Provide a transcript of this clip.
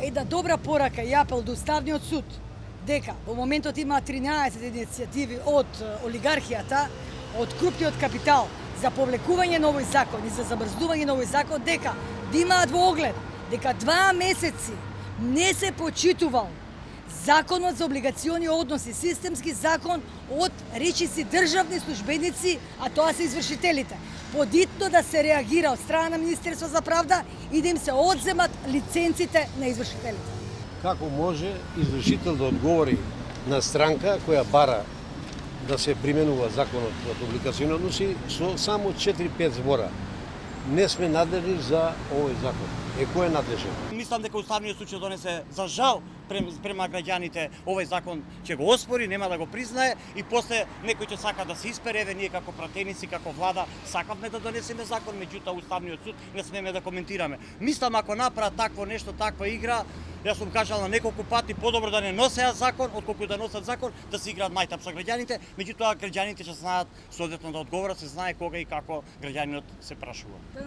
една добра порака и апел до Уставниот суд дека во моментот има 13 иницијативи од олигархијата, од крупниот капитал за повлекување на овој закон и за замрзнување на овој закон, дека да имаат во оглед дека 2 месеци не се почитувал Законот за облигациони односи, системски закон од речиси државни службеници, а тоа се извршителите. Подитно да се реагира од страна на Министерство за правда и да им се одземат лиценците на извршителите. Како може извршител да одговори на странка која бара да се применува законот од облигациони односи со само 4-5 збора? Не сме надлежни за овој закон. Кој е надлежен? Мислам дека Уставниот суд ќе донесе за жал према граѓаните овој закон ќе го оспори, нема да го признае и после некој ќе сака да се испере, еве ние како пратеници, како влада сакавме да донесеме закон, меѓутоа Уставниот суд не смееме да коментираме. Мислам ако направат такво нешто, таква игра, јас сум кажал на неколку пати подобро да не носеа закон, отколку да носат закон, да се играат мајтап со граѓаните, меѓутоа граѓаните ќе знаат соодветно да одговорат, се знае кога и како граѓанинот се прашува.